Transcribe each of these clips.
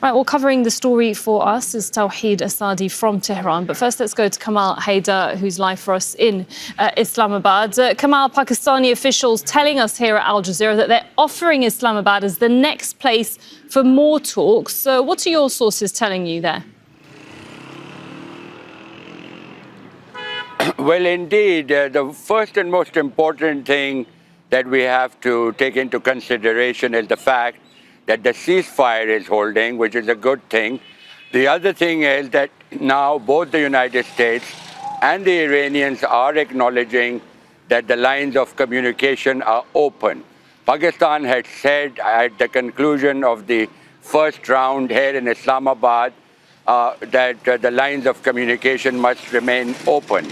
Right, well, covering the story for us is Tawheed Asadi from Tehran. But first, let's go to Kamal Hyder, who's live for us in Islamabad. Kamal, Pakistani officials telling us here at Al Jazeera that they're offering Islamabad as the next place for more talks. So what are your sources telling you there? Well, indeed, the first and most important thing that we have to take into consideration is the fact that the ceasefire is holding, which is a good thing. The other thing is that now both the United States and the Iranians are acknowledging that the lines of communication are open. Pakistan had said at the conclusion of the first round here in Islamabad that the lines of communication must remain open.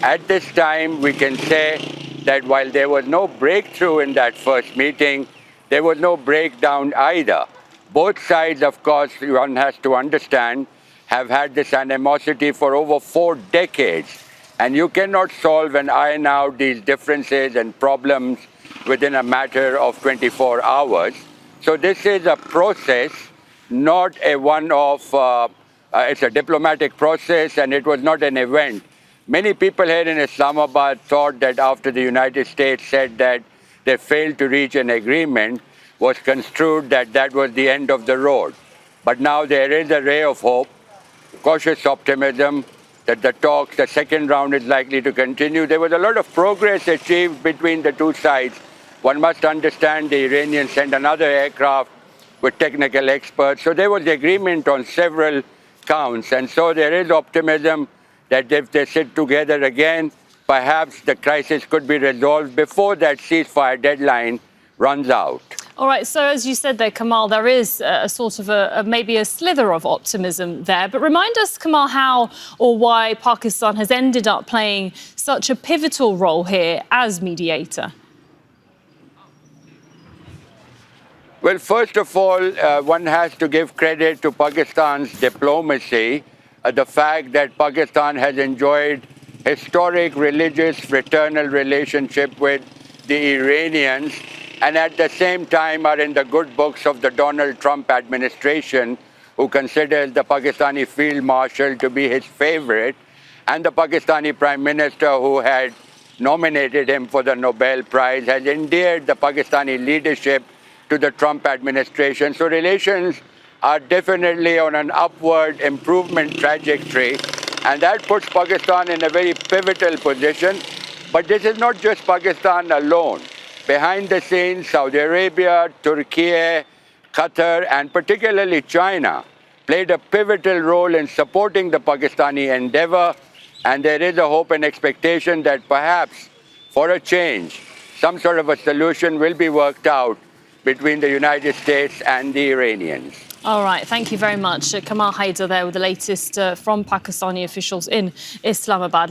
At this time, we can say that while there was no breakthrough in that first meeting, there was no breakdown either. Both sides, of course, one has to understand, have had this animosity for over 4 decades. And you cannot solve and iron out these differences and problems within a matter of 24 hours. So this is a process, not a one-off, it's a diplomatic process, and it was not an event. Many people here in Islamabad thought that after the United States said that they failed to reach an agreement, was construed that that was the end of the road. But now there is a ray of hope, cautious optimism that the talks, the second round is likely to continue. There was a lot of progress achieved between the two sides. One must understand the Iranians sent another aircraft with technical experts. So there was agreement on several counts. And so there is optimism that if they sit together again, perhaps the crisis could be resolved before that ceasefire deadline runs out. All right, so as you said there, Kamal, there is a sort of maybe a slither of optimism there. But remind us, Kamal, how or why Pakistan has ended up playing such a pivotal role here as mediator. Well, first of all, one has to give credit to Pakistan's diplomacy. The fact that Pakistan has enjoyed historic religious fraternal relationship with the Iranians, and at the same time are in the good books of the Donald Trump administration, who considers the Pakistani field marshal to be his favorite, and the Pakistani prime minister, who had nominated him for the Nobel Prize, has endeared the Pakistani leadership to the Trump administration. So relations are definitely on an upward improvement trajectory, and that puts Pakistan in a very pivotal position. But this is not just Pakistan alone. Behind the scenes, Saudi Arabia, Turkiye, Qatar, and particularly China played a pivotal role in supporting the Pakistani endeavor, and there is a hope and expectation that perhaps, for a change, some sort of a solution will be worked out between the United States and the Iranians. All right, thank you very much. Kamal Hyder there with the latest from Pakistani officials in Islamabad.